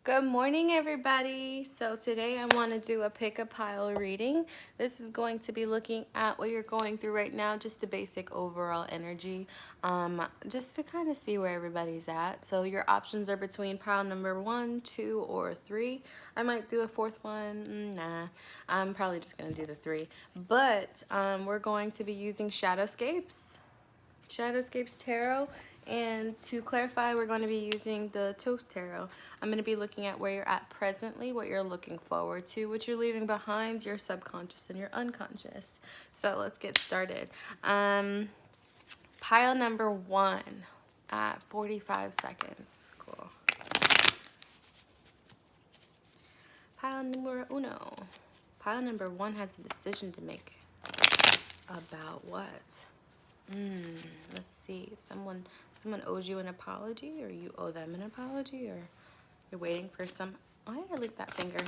Good morning, everybody. So today I want to do a pick a pile reading. This is going to be looking at what you're going through right now, just a basic overall energy, just to kind of see where everybody's at. So your options are between pile number 1, 2, or 3. I might do a fourth one. Nah, I'm probably just going to do the 3. But we're going to be using Shadowscapes Tarot. And to clarify, we're going to be using the Thoth Tarot. I'm going to be looking at where you're at presently, what you're looking forward to, what you're leaving behind, your subconscious and your unconscious. So let's get started. Pile number 1 at 45 seconds. Cool. Pile numero uno. Pile number 1 has a decision to make. About what? Let's see. Someone owes you an apology, or you owe them an apology, or you're waiting for some. Why did I lick that finger?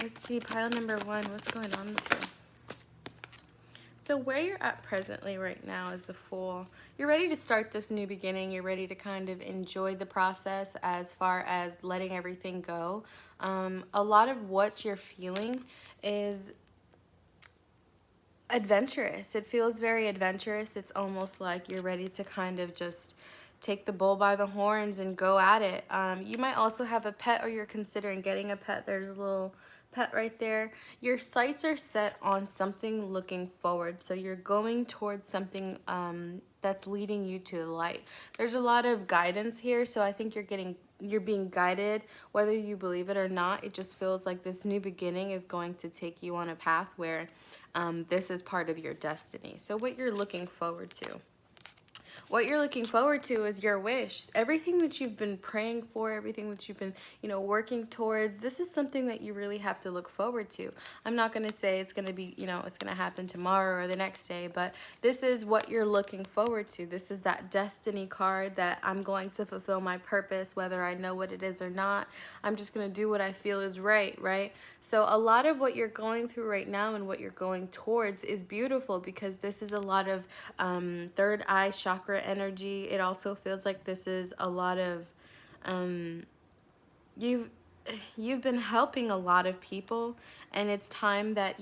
Let's see. Pile number 1. What's going on with you? So where you're at presently right now is the Fool. You're ready to start this new beginning. You're ready to kind of enjoy the process as far as letting everything go. A lot of what you're feeling is adventurous. It feels very adventurous. It's almost like you're ready to kind of just take the bull by the horns and go at it. You might also have a pet, or you're considering getting a pet. There's a little pet right there. Your sights are set on something looking forward. So you're going towards something that's leading you to the light. There's a lot of guidance here. So I think you're being guided, whether you believe it or not. It just feels like this new beginning is going to take you on a path where this is part of your destiny. So what you're looking forward to. What you're looking forward to is your wish. Everything that you've been praying for, everything that you've been, working towards, this is something that you really have to look forward to. I'm not going to say it's going to be, it's going to happen tomorrow or the next day, but this is what you're looking forward to. This is that destiny card that I'm going to fulfill my purpose, whether I know what it is or not. I'm just going to do what I feel is right? So a lot of what you're going through right now and what you're going towards is beautiful, because this is a lot of third eye chakra energy. It also feels like this is a lot of you've been helping a lot of people, and it's time that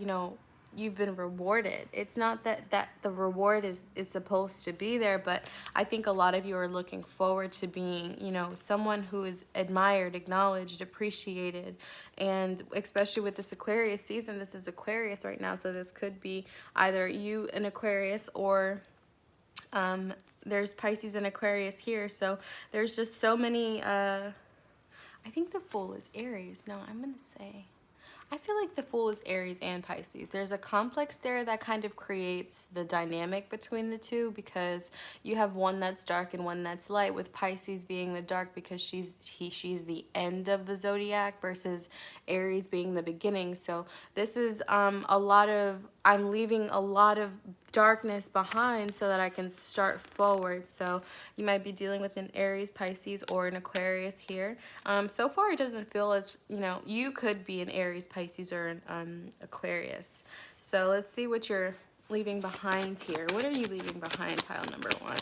you've been rewarded. It's not that the reward is supposed to be there, but I think a lot of you are looking forward to being someone who is admired, acknowledged, appreciated. And especially with this Aquarius season, this is Aquarius right now, so this could be either you an Aquarius, or there's Pisces and Aquarius here. So there's just so many I think the Fool is Aries. No, I'm going to say, I feel like the Fool is Aries and Pisces. There's a complex there that kind of creates the dynamic between the two, because you have one that's dark and one that's light, with Pisces being the dark because she's the end of the zodiac, versus Aries being the beginning. So this is I'm leaving a lot of darkness behind so that I can start forward. So you might be dealing with an Aries, Pisces, or an Aquarius here. So far it doesn't feel as, you could be an Aries, Pisces, or an Aquarius. So let's see what you're leaving behind here. What are you leaving behind, pile number 1?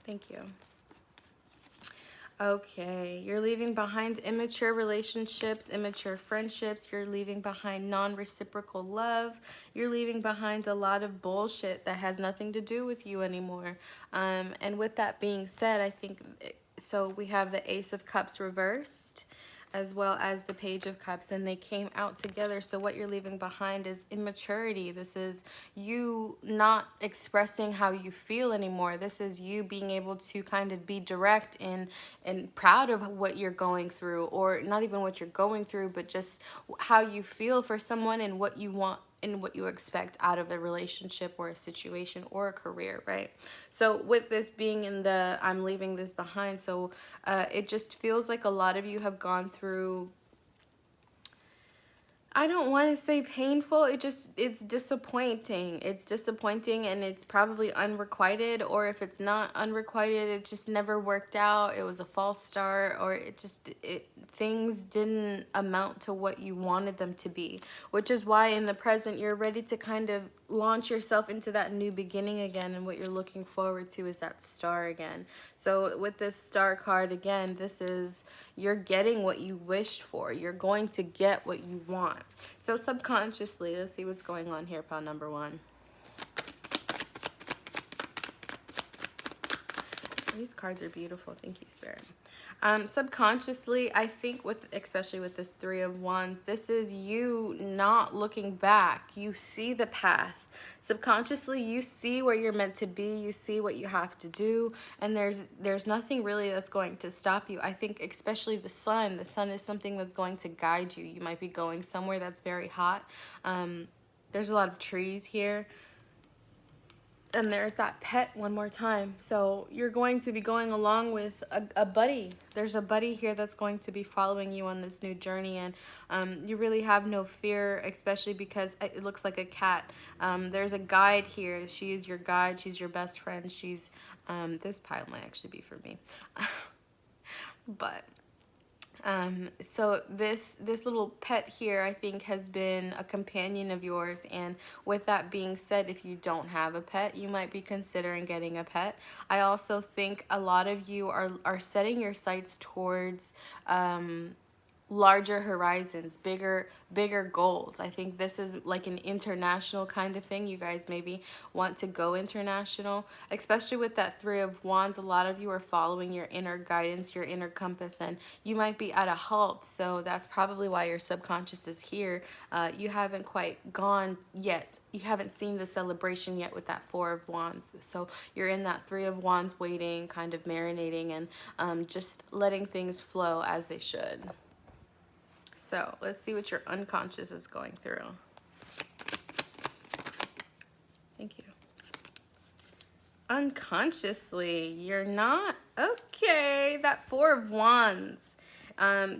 Thank you. Okay, you're leaving behind immature relationships, immature friendships. You're leaving behind non-reciprocal love. You're leaving behind a lot of bullshit that has nothing to do with you anymore. And with that being said, I think, so we have the Ace of Cups reversed, as well as the Page of Cups, and they came out together. So what you're leaving behind is immaturity. This is you not expressing how you feel anymore. This is you being able to kind of be direct and proud of what you're going through, or not even what you're going through, but just how you feel for someone and what you want and what you expect out of a relationship or a situation or a career, right? So with this being in the I'm leaving this behind, so it just feels like a lot of you have gone through, I don't want to say painful, it's disappointing. It's disappointing, and it's probably unrequited, or if it's not unrequited, it just never worked out. It was a false start, or things didn't amount to what you wanted them to be, which is why in the present you're ready to kind of launch yourself into that new beginning again, and what you're looking forward to is that star again. So with this star card again, this is you're getting what you wished for. You're going to get what you want. So subconsciously, let's see what's going on here, pile number one. These cards are beautiful. Thank you, Spirit. Subconsciously, I think especially with this Three of Wands, this is you not looking back. You see the path. Subconsciously, you see where you're meant to be. You see what you have to do, and there's nothing really that's going to stop you. I think especially the sun. The sun is something that's going to guide you. You might be going somewhere that's very hot. There's a lot of trees here. And there's that pet one more time. So you're going to be going along with a buddy. There's a buddy here that's going to be following you on this new journey. And you really have no fear, especially because it looks like a cat. There's a guide here. She is your guide. She's your best friend. She's, this pile might actually be for me. But so this little pet here, I think, has been a companion of yours. And with that being said, if you don't have a pet, you might be considering getting a pet. I also think a lot of you are setting your sights towards larger horizons, bigger goals. I think this is like an international kind of thing. You guys maybe want to go international, especially with that Three of Wands. A lot of you are following your inner guidance, your inner compass, and you might be at a halt. So that's probably why your subconscious is here. You haven't quite gone yet. You haven't seen the celebration yet with that Four of Wands. So you're in that Three of Wands, waiting, kind of marinating, and just letting things flow as they should. So let's see what your unconscious is going through. Thank you. Unconsciously, you're not okay. That Four of Wands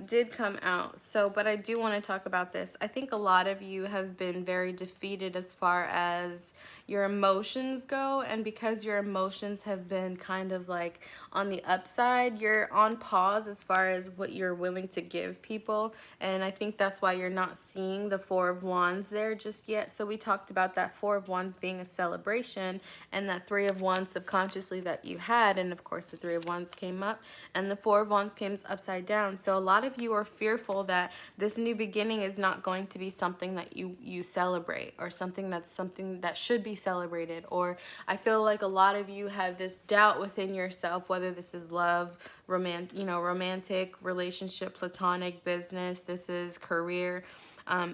did come out. So, but I do want to talk about this. I think a lot of you have been very defeated as far as your emotions go, and because your emotions have been kind of like on the upside, you're on pause as far as what you're willing to give people, and I think that's why you're not seeing the Four of Wands there just yet. So we talked about that Four of Wands being a celebration, and that Three of Wands subconsciously that you had, and of course the Three of Wands came up and the Four of Wands came upside down. So a lot of you are fearful that this new beginning is not going to be something that you celebrate, or something that should be celebrated. Or I feel like a lot of you have this doubt within yourself, whether this is love, romantic relationship, platonic, business, this is career.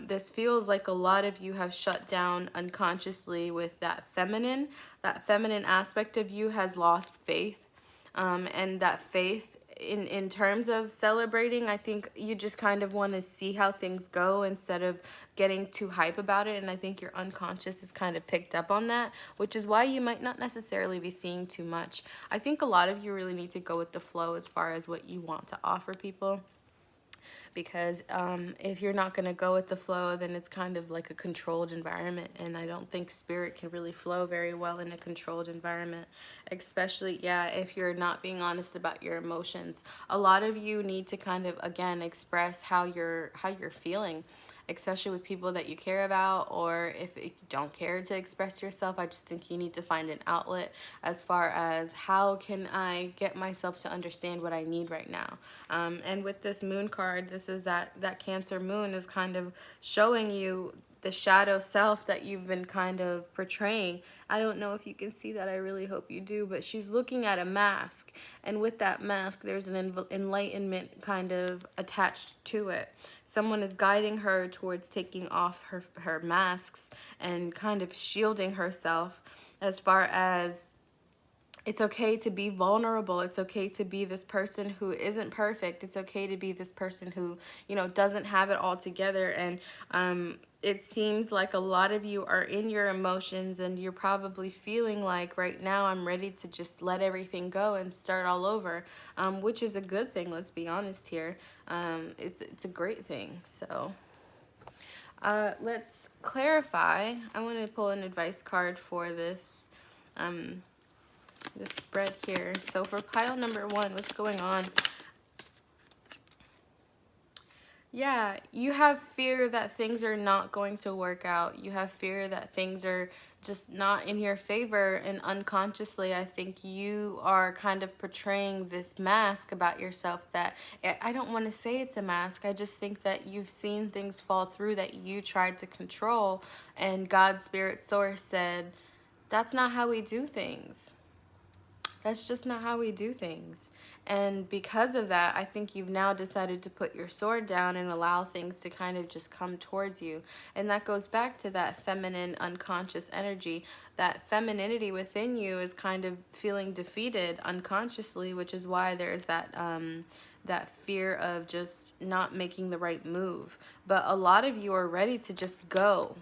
This feels like a lot of you have shut down unconsciously with that feminine aspect of you has lost faith. And that faith in terms of celebrating, I think you just kind of want to see how things go instead of getting too hype about it. And I think your unconscious has kind of picked up on that, which is why you might not necessarily be seeing too much. I think a lot of you really need to go with the flow as far as what you want to offer people. Because if you're not going to go with the flow, then it's kind of like a controlled environment, and I don't think spirit can really flow very well in a controlled environment, especially, yeah, if you're not being honest about your emotions. A lot of you need to kind of, again, express how you're feeling, especially with people that you care about. Or if you don't care to express yourself, I just think you need to find an outlet as far as how can I get myself to understand what I need right now. And with this moon card, this is that Cancer moon is kind of showing you the shadow self that you've been kind of portraying. I don't know if you can see that. I really hope you do. But she's looking at a mask. And with that mask, there's an enlightenment kind of attached to it. Someone is guiding her towards taking off her masks and kind of shielding herself, as far as it's okay to be vulnerable. It's okay to be this person who isn't perfect. It's okay to be this person who, doesn't have it all together. And it seems like a lot of you are in your emotions, and you're probably feeling like right now I'm ready to just let everything go and start all over, which is a good thing. Let's be honest here. It's a great thing. So let's clarify. I want to pull an advice card for this spread here. So for pile number one, what's going on? Yeah, you have fear that things are not going to work out. You have fear that things are just not in your favor. And unconsciously, I think you are kind of portraying this mask about yourself that I don't want to say it's a mask. I just think that you've seen things fall through that you tried to control. And God's spirit source said, that's not how we do things. That's just not how we do things. And because of that, I think you've now decided to put your sword down and allow things to kind of just come towards you. And that goes back to that feminine unconscious energy. That femininity within you is kind of feeling defeated unconsciously, which is why there's that fear of just not making the right move. But a lot of you are ready to just go,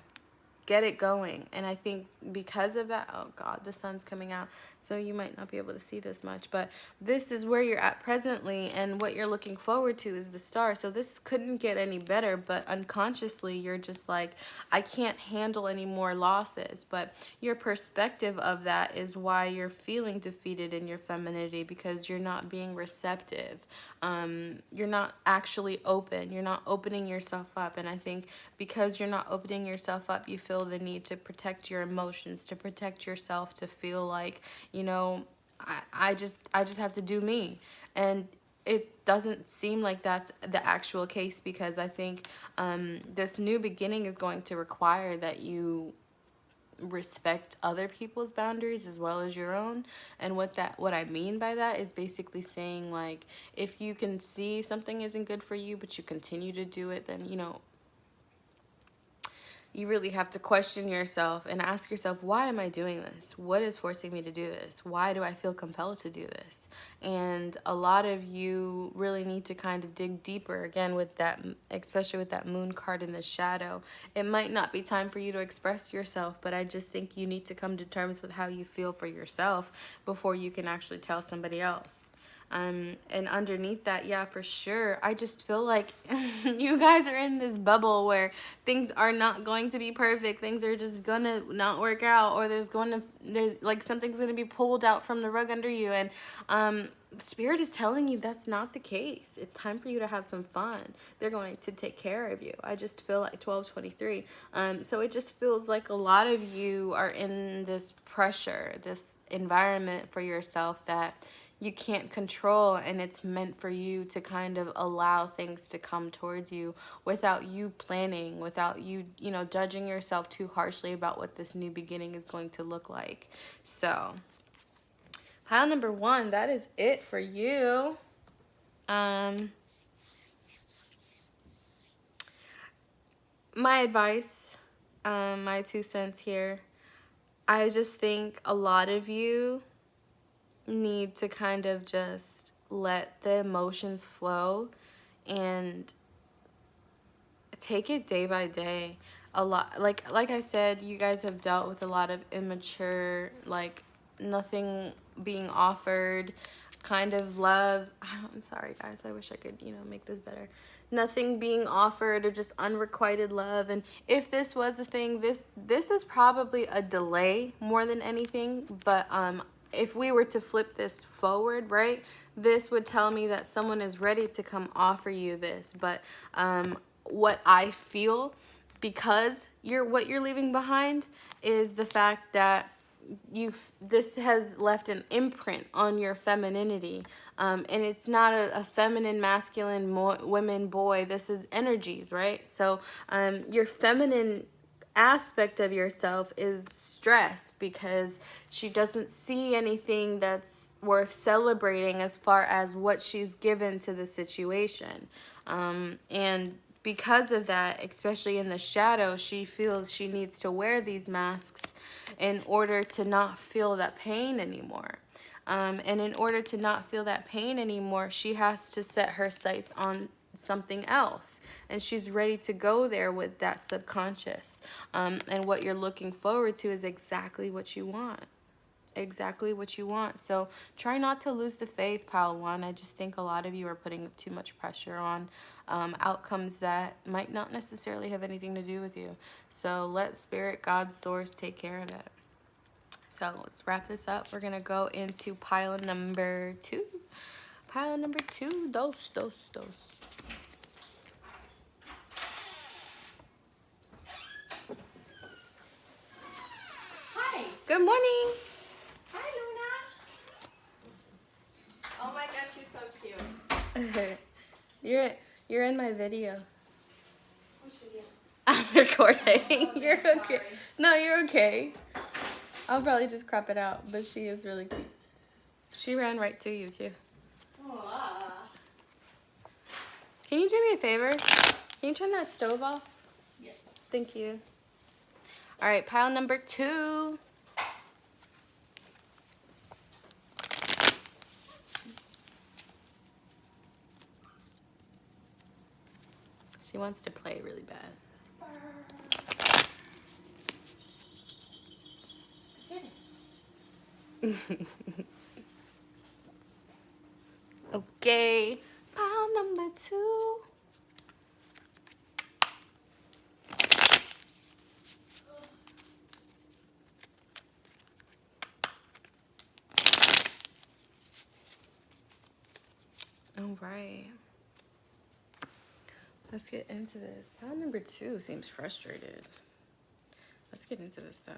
get it going. And I think because of that, oh God, the sun's coming out, so you might not be able to see this much, but this is where you're at presently, and what you're looking forward to is the star. So this couldn't get any better, but unconsciously you're just like, I can't handle any more losses. But your perspective of that is why you're feeling defeated in your femininity, because you're not being receptive. You're not actually open. You're not opening yourself up. And I think because you're not opening yourself up, you feel the need to protect your emotions, to protect yourself, to feel like, you know, I just have to do me. And it doesn't seem like that's the actual case, because I think this new beginning is going to require that you respect other people's boundaries as well as your own. And what I mean by that is basically saying, like, if you can see something isn't good for you but you continue to do it, then, you know, you really have to question yourself and ask yourself, why am I doing this? What is forcing me to do this? Why do I feel compelled to do this? And a lot of you really need to kind of dig deeper again with that, especially with that moon card in the shadow. It might not be time for you to express yourself, but I just think you need to come to terms with how you feel for yourself before you can actually tell somebody else. And underneath that, yeah, for sure, I just feel like you guys are in this bubble where things are not going to be perfect. Things are just gonna not work out, or there's like something's gonna be pulled out from the rug under you. And Spirit is telling you that's not the case. It's time for you to have some fun. They're going to take care of you. I just feel like 1223. So it just feels like a lot of you are in this pressure, this environment for yourself that you can't control, and it's meant for you to kind of allow things to come towards you without you planning, without you, you know, judging yourself too harshly about what this new beginning is going to look like. So pile number 1, that is it for you. My advice, my 2 cents here, I just think a lot of you need to kind of just let the emotions flow and take it day by day. A lot, like I said, you guys have dealt with a lot of immature, like, nothing being offered kind of love. I'm sorry guys, I wish I could, you know, make this better. Nothing being offered, or just unrequited love. And if this was a thing, this is probably a delay more than anything. But if we were to flip this forward, right, this would tell me that someone is ready to come offer you this. But what I feel, because what you're leaving behind, is the fact that this has left an imprint on your femininity, and it's not a feminine, masculine, women, boy. This is energies, right? So your feminine aspect of yourself is stressed because she doesn't see anything that's worth celebrating as far as what she's given to the situation. And because of that, especially in the shadow, she feels she needs to wear these masks in order to not feel that pain anymore. And in order to not feel that pain anymore, she has to set her sights on something else. And she's ready to go there with that subconscious. And what you're looking forward to is exactly what you want. Exactly what you want. So try not to lose the faith, pile 1. I just think a lot of you are putting too much pressure on outcomes that might not necessarily have anything to do with you. So let Spirit, God, Source take care of it. So let's wrap this up. We're going to go into pile number 2. Pile number 2, dos. Good morning. Hi, Luna. Oh my gosh, you're so cute. you're in my video. Which video? I'm recording. Oh, you're okay. Sorry. No, you're okay. I'll probably just crop it out, but she is really cute. She ran right to you too. Oh, Can you do me a favor? Can you turn that stove off? Yes. Thank you. All right, pile number 2. She wants to play really bad. Okay, pile number 2. All right. Let's get into this. Pile number 2 seems frustrated. Let's get into this though.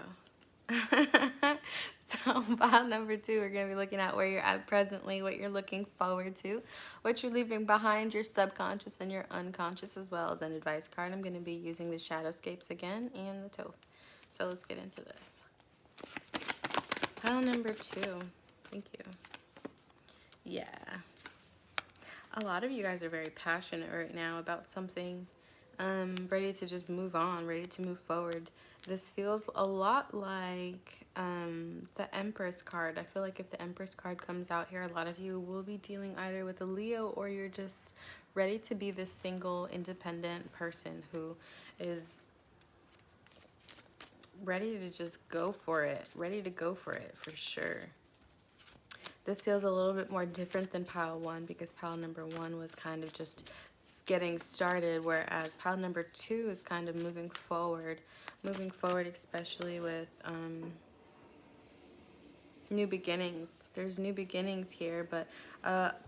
So pile number 2, we're going to be looking at where you're at presently, what you're looking forward to, what you're leaving behind, your subconscious and your unconscious, as well as an advice card. I'm going to be using the Shadowscapes again and the Toth. So let's get into this. Pile number 2. Thank you. Yeah. A lot of you guys are very passionate right now about something, ready to just move on, ready to move forward. This feels a lot like the Empress card. I feel like if the Empress card comes out here, a lot of you will be dealing either with a Leo, or you're just ready to be this single, independent person who is ready to just go for it, for sure. This feels a little bit more different than pile 1, because pile number 1 was kind of just getting started, whereas pile number 2 is kind of moving forward, especially with new beginnings. There's new beginnings here, but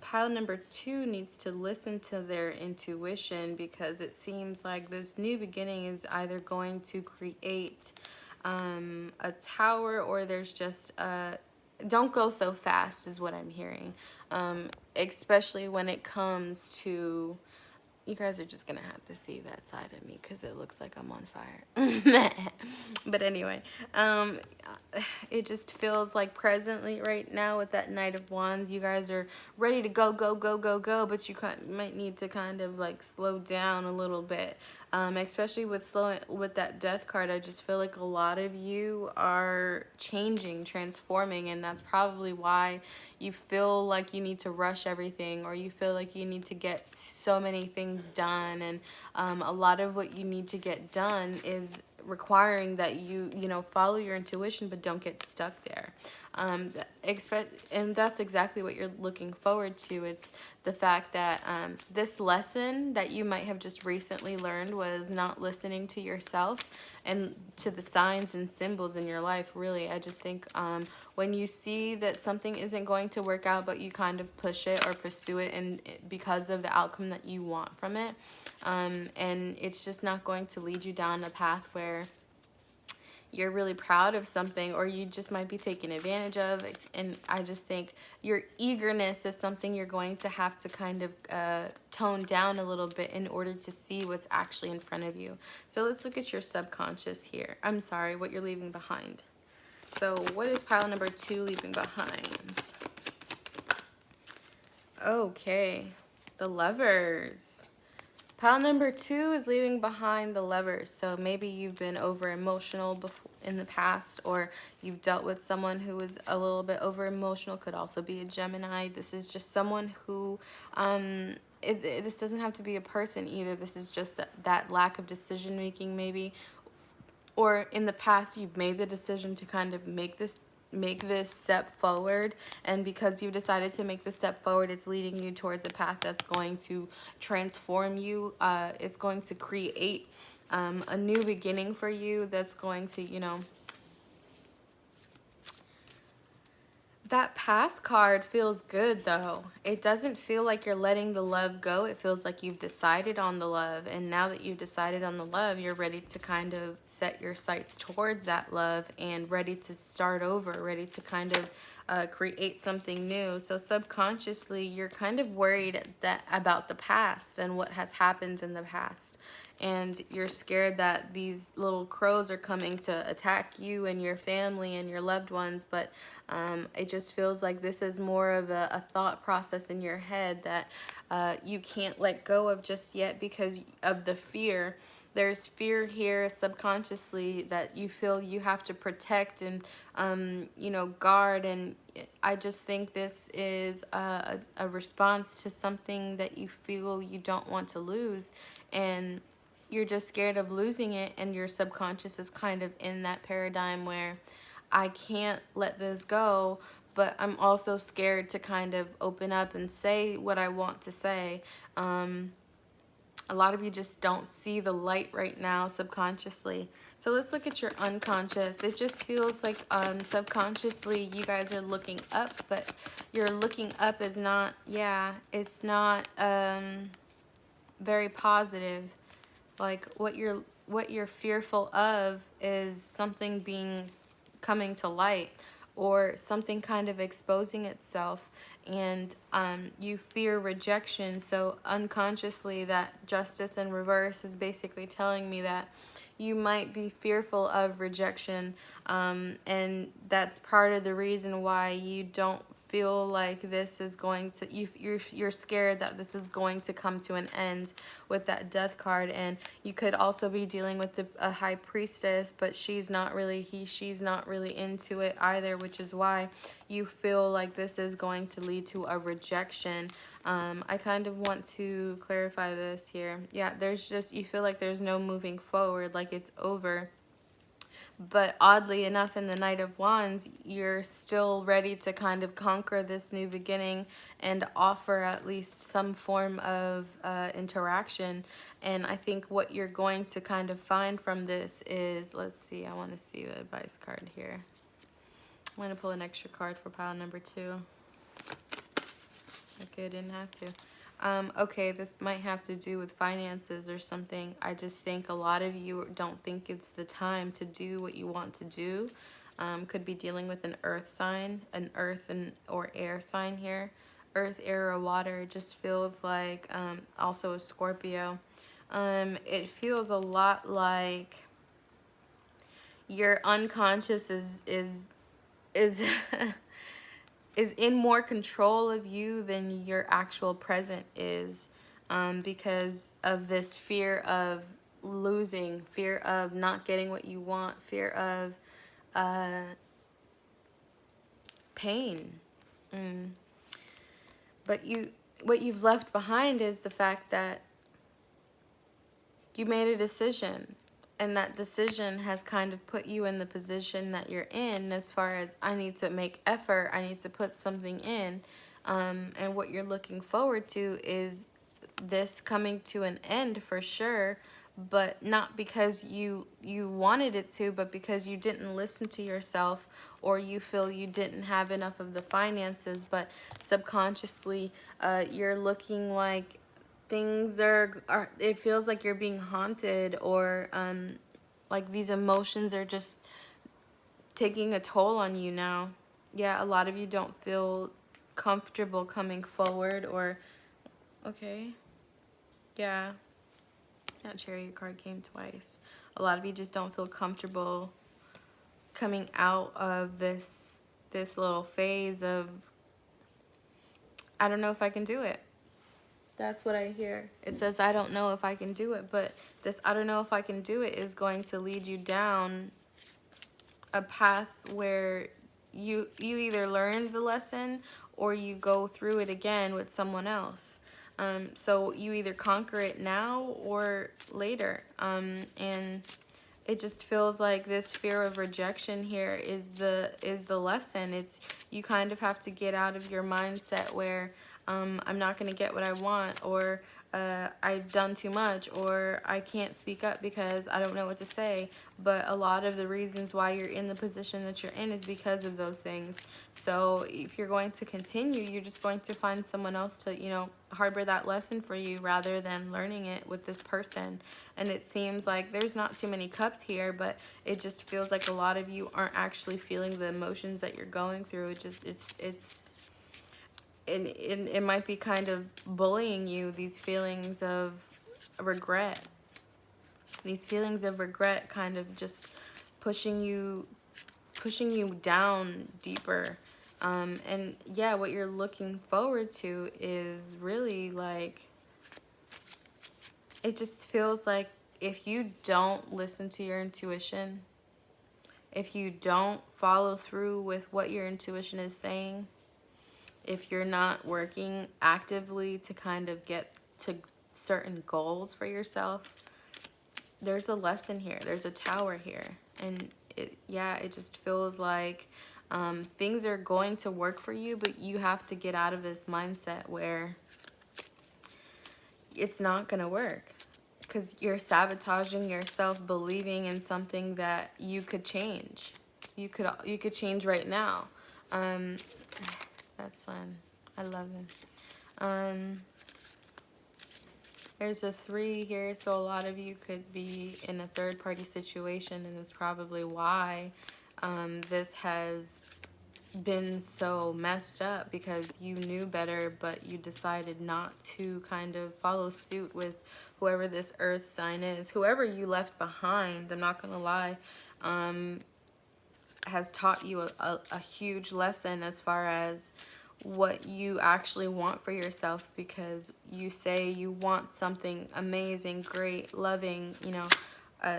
pile number 2 needs to listen to their intuition, because it seems like this new beginning is either going to create a tower, or there's just a don't go so fast is what I'm hearing, especially when it comes to, you guys are just gonna have to see that side of me because it looks like I'm on fire. But anyway, it just feels like presently right now with that Knight of Wands, you guys are ready to go, but you might need to kind of like slow down a little bit, especially with that Death card. I just feel like a lot of you are changing, transforming, and that's probably why you feel like you need to rush everything, or you feel like you need to get so many things done. And a lot of what you need to get done is requiring that you follow your intuition, but don't get stuck there. And that's exactly what you're looking forward to. It's the fact that this lesson that you might have just recently learned was not listening to yourself and to the signs and symbols in your life. Really, I just think when you see that something isn't going to work out, but you kind of push it or pursue it, and because of the outcome that you want from it, and it's just not going to lead you down a path where you're really proud of something, or you just might be taken advantage of. And I just think your eagerness is something you're going to have to kind of tone down a little bit in order to see what's actually in front of you. So let's look at your subconscious here. I'm sorry, what you're leaving behind. So what is pile number 2 leaving behind? Okay, the Lovers. Pile number 2 is leaving behind the Lovers. So maybe you've been over emotional in the past, or you've dealt with someone who is a little bit over emotional. Could also be a Gemini. This is just someone who this doesn't have to be a person either. This is just that lack of decision making, maybe. Or in the past, you've made the decision to kind of make this step forward, and because you decided to make this step forward, it's leading you towards a path that's going to transform you. It's going to create a new beginning for you, that's going to That pass card feels good though. It doesn't feel like you're letting the love go. It feels like you've decided on the love. And now that you've decided on the love, you're ready to kind of set your sights towards that love and ready to start over, ready to kind of create something new. So subconsciously, you're kind of worried that about the past and what has happened in the past. And you're scared that these little crows are coming to attack you and your family and your loved ones, but it just feels like this is more of a thought process in your head that you can't let go of just yet because of the fear. There's fear here subconsciously that you feel you have to protect and, guard. And I just think this is a response to something that you feel you don't want to lose. And you're just scared of losing it, and your subconscious is kind of in that paradigm where I can't let this go, but I'm also scared to kind of open up and say what I want to say. A lot of you just don't see the light right now subconsciously. So let's look at your unconscious. It just feels like subconsciously you guys are looking up, but your looking up is not, it's not very positive. Like what you're fearful of is something coming to light, or something kind of exposing itself, and you fear rejection. So unconsciously, that justice in reverse is basically telling me that you might be fearful of rejection, and that's part of the reason why you don't feel like this is going to, you're scared that this is going to come to an end with that death card. And you could also be dealing with a high priestess, but she's not really she's not really into it either, which is why you feel like this is going to lead to a rejection. I kind of want to clarify this here. Yeah, there's just, you feel like there's no moving forward, like it's over. But oddly enough, in the Knight of Wands, you're still ready to kind of conquer this new beginning and offer at least some form of interaction. And I think what you're going to kind of find from this is, let's see, I want to see the advice card here. I'm going to pull an extra card for pile number 2. Okay, I didn't have to. Okay, this might have to do with finances or something. I just think a lot of you don't think it's the time to do what you want to do. Could be dealing with an earth sign, an earth or air sign here. Earth, air, or water. It just feels like also a Scorpio. It feels a lot like your unconscious is is in more control of you than your actual present is, because of this fear of losing, fear of not getting what you want, fear of pain. But what you've left behind is the fact that you made a decision, and that decision has kind of put you in the position that you're in, as far as I need to make effort, I need to put something in. And what you're looking forward to is this coming to an end for sure, but not because you wanted it to, but because you didn't listen to yourself, or you feel you didn't have enough of the finances. But subconsciously, you're looking like things are it feels like you're being haunted, or like these emotions are just taking a toll on you now. Yeah, a lot of you don't feel comfortable coming forward, or okay, yeah, that Chariot card came twice. A lot of you just don't feel comfortable coming out of this little phase of, I don't know if I can do it. That's what I hear. It says, I don't know if I can do it, but this I don't know if I can do it is going to lead you down a path where you either learn the lesson or you go through it again with someone else. So you either conquer it now or later. And it just feels like this fear of rejection here is the lesson. It's, you kind of have to get out of your mindset where I'm not going to get what I want, or I've done too much, or I can't speak up because I don't know what to say. But a lot of the reasons why you're in the position that you're in is because of those things. So if you're going to continue, you're just going to find someone else to, you know, harbor that lesson for you rather than learning it with this person. And it seems like there's not too many cups here, but it just feels like a lot of you aren't actually feeling the emotions that you're going through. It might be kind of bullying you, these feelings of regret. These feelings of regret kind of just pushing you down deeper. And yeah, what you're looking forward to is really like, it just feels like if you don't listen to your intuition, if you don't follow through with what your intuition is saying, if you're not working actively to kind of get to certain goals for yourself, there's a lesson here. There's a tower here. And it just feels like things are going to work for you, but you have to get out of this mindset where it's not going to work, because you're sabotaging yourself believing in something that you could change. You could change right now. That's fun. I love him. There's a 3 here, so a lot of you could be in a third-party situation, and that's probably why this has been so messed up, because you knew better, but you decided not to kind of follow suit with whoever this earth sign is. Whoever you left behind, I'm not gonna lie, has taught you a huge lesson as far as what you actually want for yourself, because you say you want something amazing, great, loving, you know,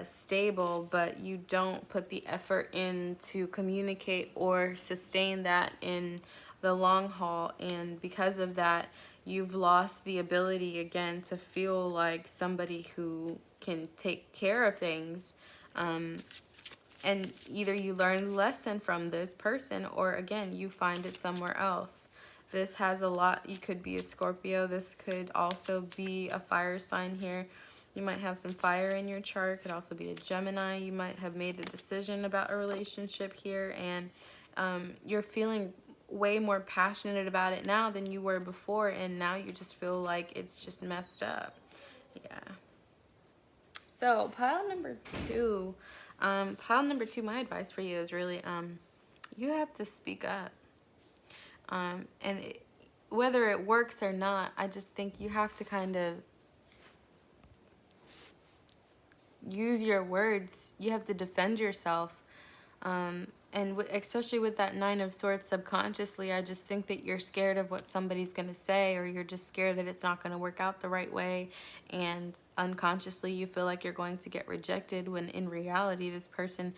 stable, but you don't put the effort in to communicate or sustain that in the long haul. And because of that, you've lost the ability again to feel like somebody who can take care of things. And either you learn a lesson from this person, or again, you find it somewhere else. This has a lot. You could be a Scorpio. This could also be a fire sign here. You might have some fire in your chart. Could also be a Gemini. You might have made a decision about a relationship here, and you're feeling way more passionate about it now than you were before, and now you just feel like it's just messed up. Yeah. So pile number 2. My advice for you is really, you have to speak up. Whether it works or not, I just think you have to kind of use your words. You have to defend yourself. And especially with that 9 of Swords, subconsciously, I just think that you're scared of what somebody's going to say, or you're just scared that it's not going to work out the right way. And unconsciously, you feel like you're going to get rejected, when in reality, this person,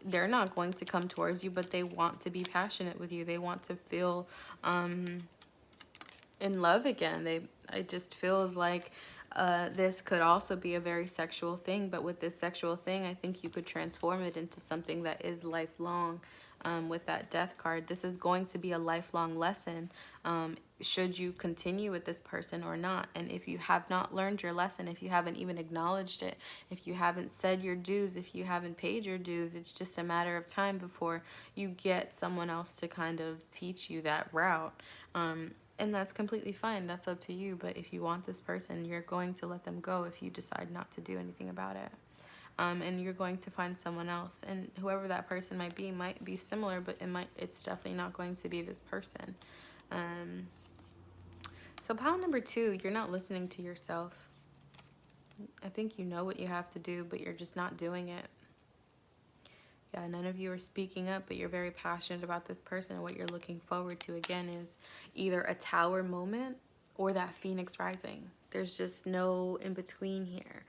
they're not going to come towards you, but they want to be passionate with you. They want to feel in love again. It just feels like this could also be a very sexual thing, but with this sexual thing, I think you could transform it into something that is lifelong. With that Death card, this is going to be a lifelong lesson, should you continue with this person or not. And if you have not learned your lesson, if you haven't even acknowledged it, if you haven't said your dues, if you haven't paid your dues, it's just a matter of time before you get someone else to kind of teach you that route. And that's completely fine. That's up to you. But if you want this person, you're going to let them go if you decide not to do anything about it. And you're going to find someone else. And whoever that person might be similar, but it's definitely not going to be this person. So pile number 2, you're not listening to yourself. I think you know what you have to do, but you're just not doing it. Yeah, none of you are speaking up, but you're very passionate about this person, and what you're looking forward to, again, is either a tower moment or that phoenix rising. There's just no in-between here.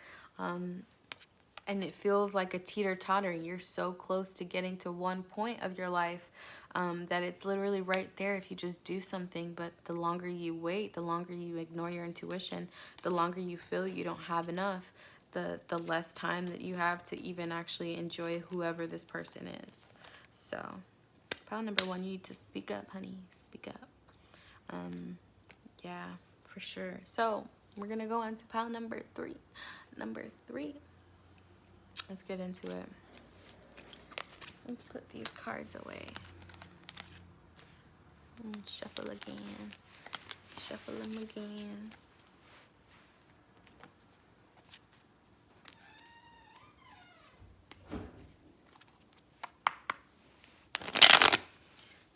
And it feels like a teeter-tottering. You're so close to getting to one point of your life that it's literally right there if you just do something. But the longer you wait, the longer you ignore your intuition, the longer you feel you don't have enough, the less time that you have to even actually enjoy whoever this person is. So pile number 1, you need to speak up, honey. Speak up. Yeah, for sure. So we're gonna go on to pile number 3. Number 3. Let's get into it. Let's put these cards away. And shuffle again. Shuffle them again.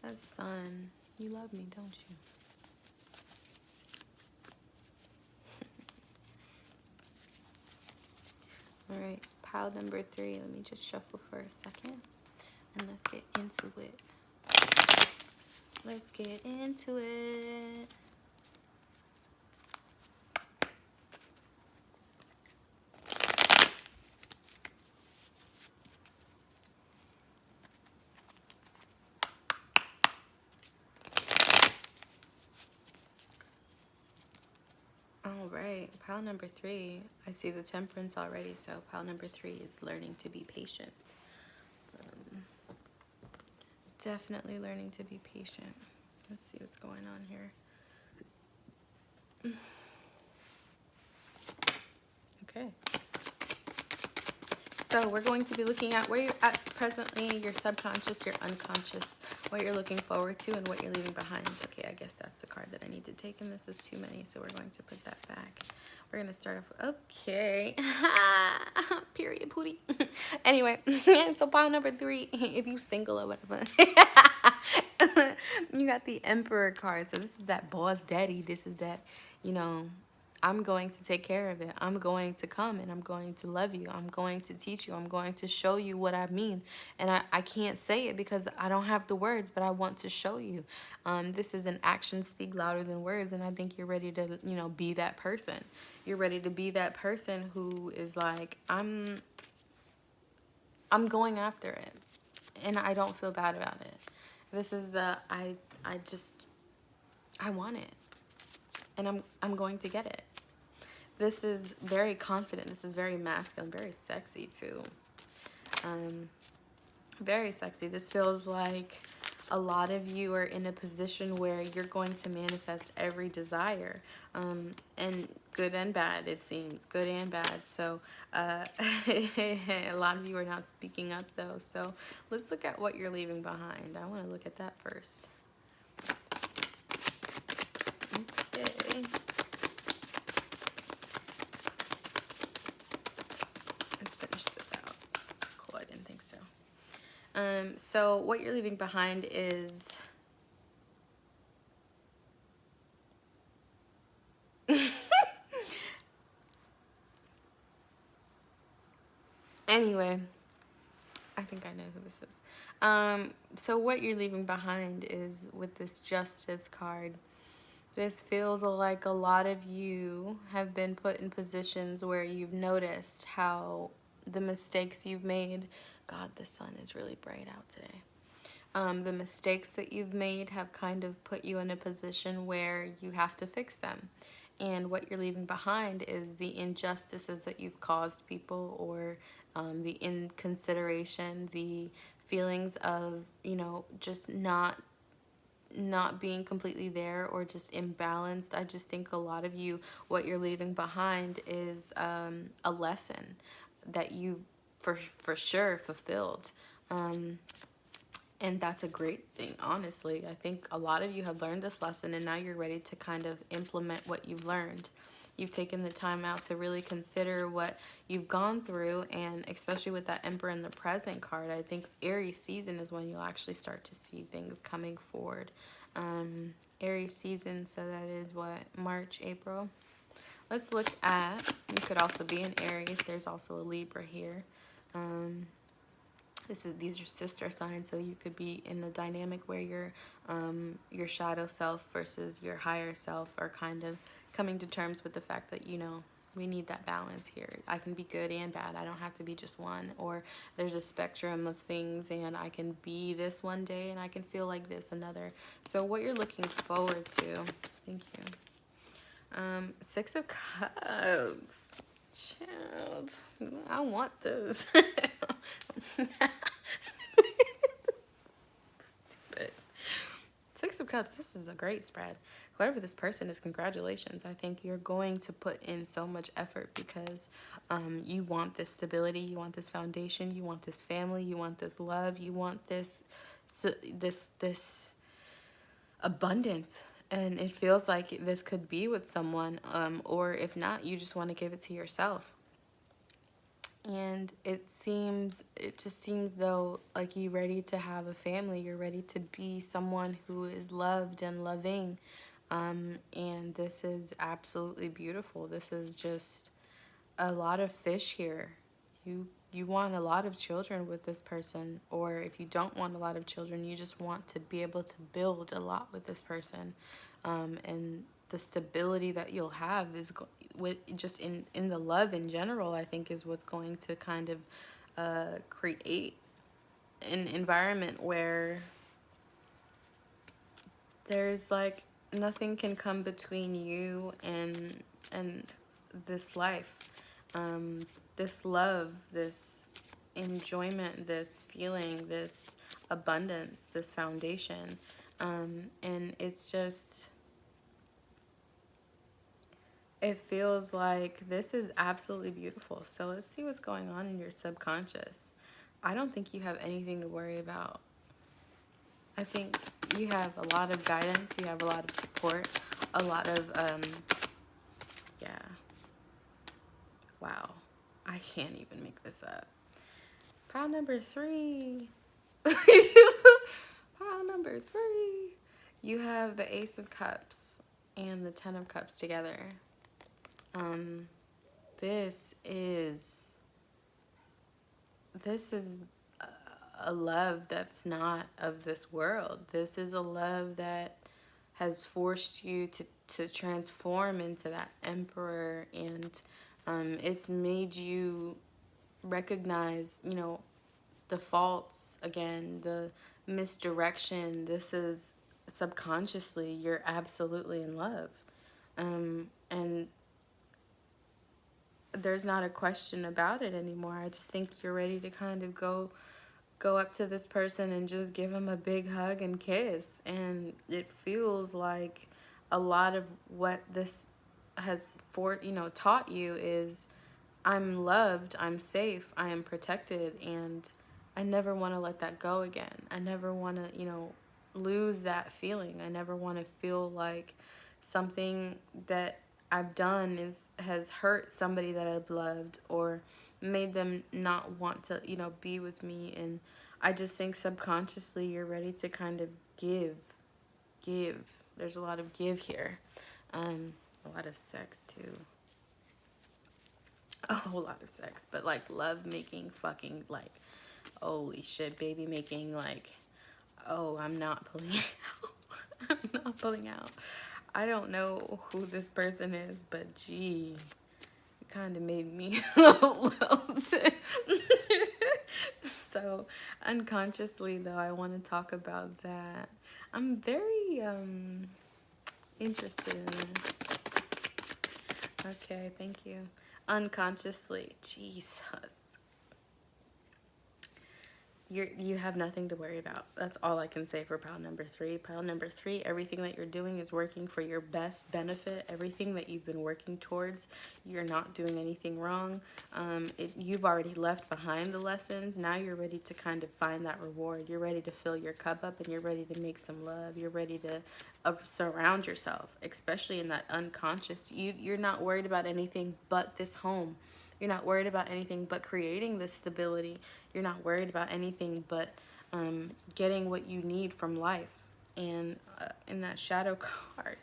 That sun. You love me, don't you? All right, pile number 3. Let me just shuffle for a second, and let's get into it. Let's get into it. All right, pile number 3. I see the Temperance already, so pile number 3 is learning to be patient. Definitely learning to be patient. Let's see what's going on here. Okay. So we're going to be looking at where you're at presently, your subconscious, your unconscious, what you're looking forward to, and what you're leaving behind. Okay, I guess that's the card that I need to take, and this is too many, so we're going to put that back. We're going to start off with, okay. Period, pooty. Anyway, so pile number 3, if you single or whatever. You got the Emperor card. So this is that boss daddy. This is that, you know, I'm going to take care of it. I'm going to come and I'm going to love you. I'm going to teach you. I'm going to show you what I mean. And I can't say it because I don't have the words, but I want to show you. This is an action speak louder than words. And I think you're ready to, you know, be that person. You're ready to be that person who is like, I'm going after it. And I don't feel bad about it. This is the, I want it. And I'm going to get it. This is very confident. This is very masculine, very sexy too. Very sexy. This feels like a lot of you are in a position where you're going to manifest every desire, and good and bad, it seems. Good and bad. So a lot of you are not speaking up though. So let's look at what you're leaving behind. I want to look at that first. Okay. Let's finish this out. Cool, I didn't think so. So what you're leaving behind is anyway, I think I know who this is. So what you're leaving behind is with this Justice card. This feels like a lot of you have been put in positions where you've noticed how the mistakes you've made. God, the sun is really bright out today. The mistakes that you've made have kind of put you in a position where you have to fix them. And what you're leaving behind is the injustices that you've caused people, or the inconsideration, the feelings of, you know, just not being completely there or just imbalanced. I just think a lot of you, what you're leaving behind is a lesson that you for sure fulfilled. And that's a great thing, honestly. I think a lot of you have learned this lesson and now you're ready to kind of implement what you've learned. You've taken the time out to really consider what you've gone through, and especially with that Emperor in the present card, I think Aries season is when you'll actually start to see things coming forward. Aries season, so that is what, March, April? Let's look at, you could also be in Aries. There's also a Libra here. These are sister signs, so you could be in the dynamic where your shadow self versus your higher self are kind of coming to terms with the fact that, you know, we need that balance here. I can be good and bad. I don't have to be just one. Or there's a spectrum of things, and I can be this one day and I can feel like this another. So what you're looking forward to, thank you. 6 of Cups. Child, I want this. Stupid. 6 of Cups, this is a great spread. Whoever this person is, congratulations. I think you're going to put in so much effort because you want this stability, you want this foundation, you want this family, you want this love, you want this this abundance. And it feels like this could be with someone, or if not, you just want to give it to yourself. And it just seems though like you're ready to have a family, you're ready to be someone who is loved and loving. And this is absolutely beautiful. This is just a lot of fish here. You want a lot of children with this person, or if you don't want a lot of children, you just want to be able to build a lot with this person. And the stability that you'll have is with just in the love in general, I think is what's going to kind of create an environment where there's like nothing can come between you and this life, this love, this enjoyment, this feeling, this abundance, this foundation. And it's just, it feels like this is absolutely beautiful. So let's see what's going on in your subconscious. I don't think you have anything to worry about. I think you have a lot of guidance, you have a lot of support, a lot of, yeah. Wow. I can't even make this up. Pile number 3. Pile number 3. You have the Ace of Cups and the Ten of Cups together. This is a love that's not of this world. This is a love that has forced you to transform into that emperor, and it's made you recognize, you know, the faults again, the misdirection. This is subconsciously, you're absolutely in love. And there's not a question about it anymore. I just think you're ready to kind of go up to this person and just give him a big hug and kiss. And it feels like a lot of what this has taught you is, I'm loved, I'm safe, I am protected, and I never want to let that go again. I never want to, lose that feeling. I never want to feel like something that I've done has hurt somebody that I've loved or made them not want to, be with me. And I just think subconsciously you're ready to kind of give. There's a lot of give here. A lot of sex too. A whole lot of sex, but like love making, fucking, like, holy shit, baby making, like, oh, I'm not pulling out. I'm not pulling out. I don't know who this person is, but gee, it kind of made me a little sick. So unconsciously though, I want to talk about that. I'm very interested in this. Okay, thank you. Unconsciously, Jesus. You have nothing to worry about. That's all I can say for pile number 3. Pile number 3, everything that you're doing is working for your best benefit. Everything that you've been working towards, you're not doing anything wrong. You've already left behind the lessons. Now you're ready to kind of find that reward. You're ready to fill your cup up, and you're ready to make some love. You're ready to surround yourself, especially in that unconscious. You're not worried about anything but this home. You're not worried about anything but creating this stability. You're not worried about anything but getting what you need from life. And in that shadow card,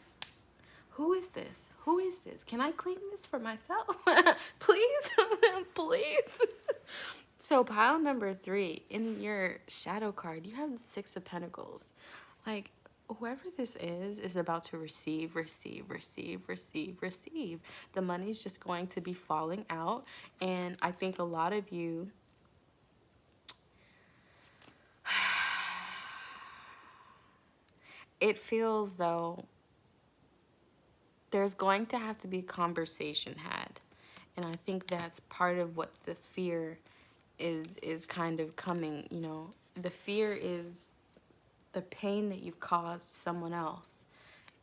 who is this? Who is this? Can I claim this for myself? Please? Please? So pile number 3, in your shadow card, you have the 6 of Pentacles. Like, whoever this is about to receive. The money's just going to be falling out. And I think a lot of you, it feels though there's going to have to be a conversation had. And I think that's part of what the fear is kind of coming, The fear is the pain that you've caused someone else,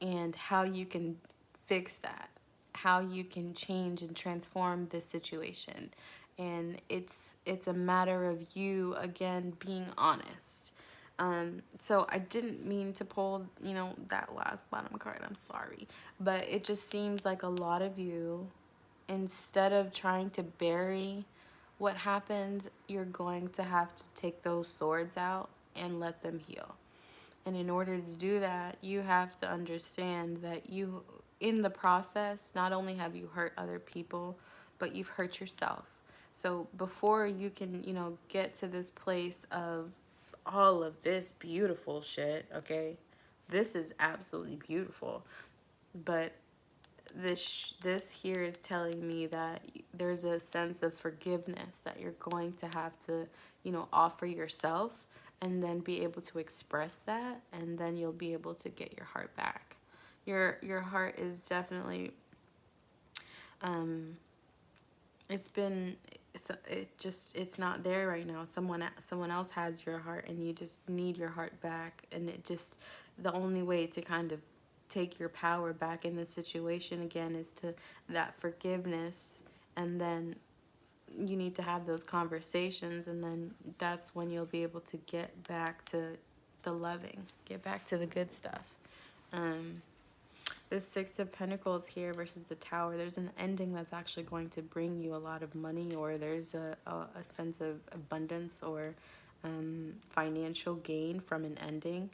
and how you can fix that, how you can change and transform this situation. And it's a matter of you again being honest. So I didn't mean to pull, that last bottom card. I'm sorry, but it just seems like a lot of you, instead of trying to bury what happened, you're going to have to take those swords out and let them heal. And in order to do that, you have to understand that you, in the process, not only have you hurt other people, but you've hurt yourself. So before you can, get to this place of all of this beautiful shit, okay? This is absolutely beautiful. But this here is telling me that there's a sense of forgiveness that you're going to have to, offer yourself, and then be able to express that, and then you'll be able to get your heart back. Your heart is definitely, it's been, it's not there right now. Someone else has your heart, and you just need your heart back. And the only way to kind of take your power back in this situation again is to that forgiveness. And then you need to have those conversations, and then that's when you'll be able to get back to the loving, get back to the good stuff. This Six of Pentacles here versus the Tower, there's an ending that's actually going to bring you a lot of money, or there's a sense of abundance, or financial gain from an ending.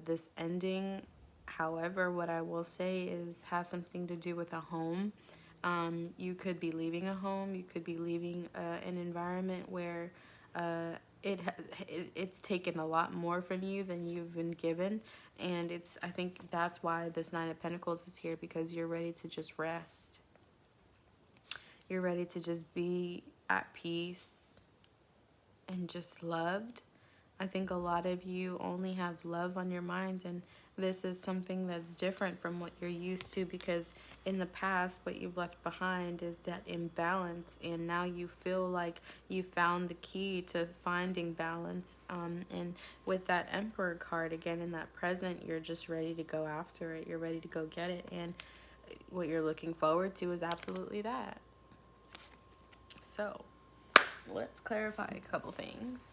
This ending, however, what I will say is has something to do with a home. You could be leaving a home. You could be leaving an environment where it's taken a lot more from you than you've been given. And I think that's why this Nine of Pentacles is here, because you're ready to just rest. You're ready to just be at peace and just loved. I think a lot of you only have love on your mind, and this is something that's different from what you're used to, because in the past what you've left behind is that imbalance, and now you feel like you found the key to finding balance. And with that Emperor card again in that present, you're just ready to go after it. You're ready to go get it, and what you're looking forward to is absolutely that. So let's clarify a couple things.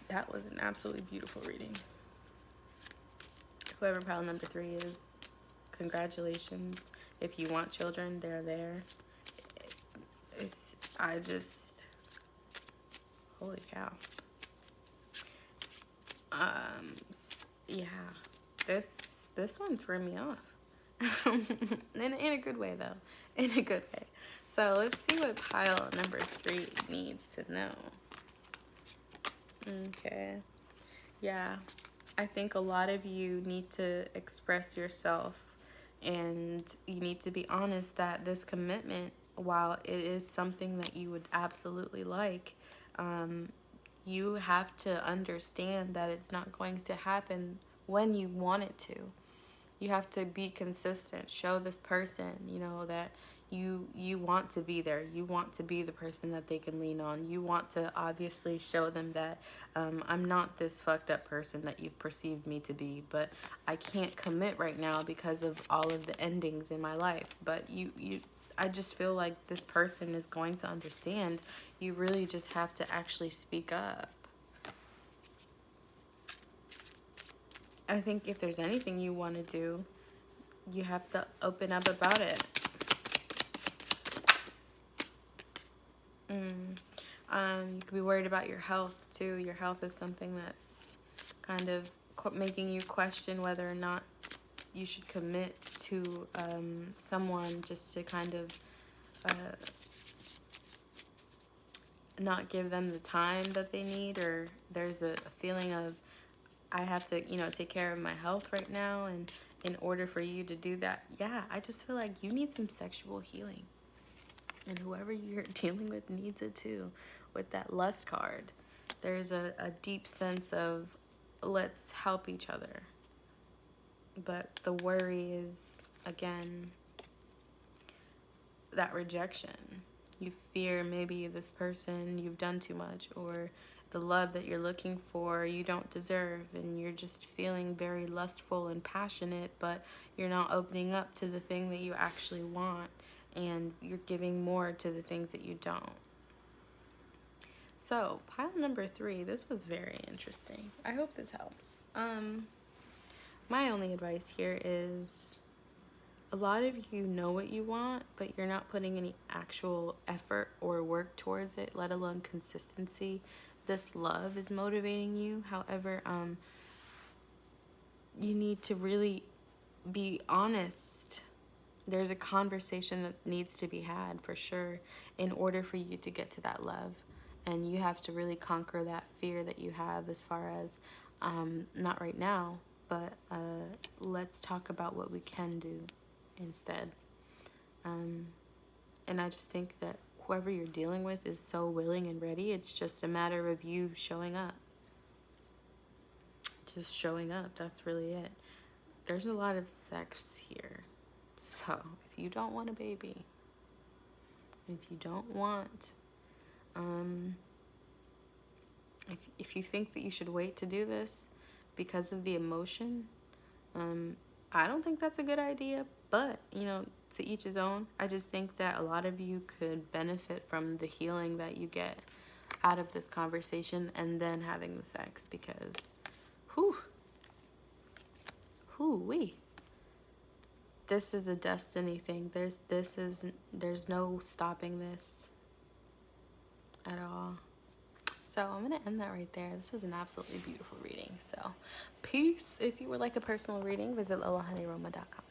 That was an absolutely beautiful reading. Whoever pile number 3 is, congratulations. If you want children, they're there. Holy cow. Yeah, this one threw me off. in a good way, though. In a good way. So let's see what pile number 3 needs to know. Okay. Yeah. I think a lot of you need to express yourself, and you need to be honest that this commitment, while it is something that you would absolutely like, you have to understand that it's not going to happen when you want it to. You have to be consistent. Show this person, that you want to be there. You want to be the person that they can lean on. You want to obviously show them that I'm not this fucked up person that you've perceived me to be, but I can't commit right now because of all of the endings in my life. But I just feel like this person is going to understand. You really just have to actually speak up. I think if there's anything you want to do, you have to open up about it. You could be worried about your health too. Your health is something that's kind of making you question whether or not you should commit to someone just to kind of not give them the time that they need, or there's a feeling of I have to, take care of my health right now, and in order for you to do that, yeah, I just feel like you need some sexual healing. And whoever you're dealing with needs it too. With that lust card, there's a deep sense of let's help each other. But the worry is, again, that rejection. You fear maybe this person, you've done too much, or the love that you're looking for you don't deserve, and you're just feeling very lustful and passionate, but you're not opening up to the thing that you actually want, and you're giving more to the things that you don't. So, pile number 3, this was very interesting. I hope this helps. My only advice here is, a lot of you know what you want, but you're not putting any actual effort or work towards it, let alone consistency. This love is motivating you. However, you need to really be honest. There's a conversation that needs to be had for sure in order for you to get to that love. And you have to really conquer that fear that you have as far as, not right now, but let's talk about what we can do instead. And I just think that whoever you're dealing with is so willing and ready. It's just a matter of you showing up. Just showing up. That's really it. There's a lot of sex here. So if you don't want a baby, if you don't want, if you think that you should wait to do this because of the emotion, I don't think that's a good idea, but, you know, to each his own. I just think that a lot of you could benefit from the healing that you get out of this conversation and then having the sex, because, whoo-wee. This is a destiny thing. There's no stopping this at all. So I'm going to end that right there. This was an absolutely beautiful reading. So peace. If you would like a personal reading, visit lolahoneyroma.com.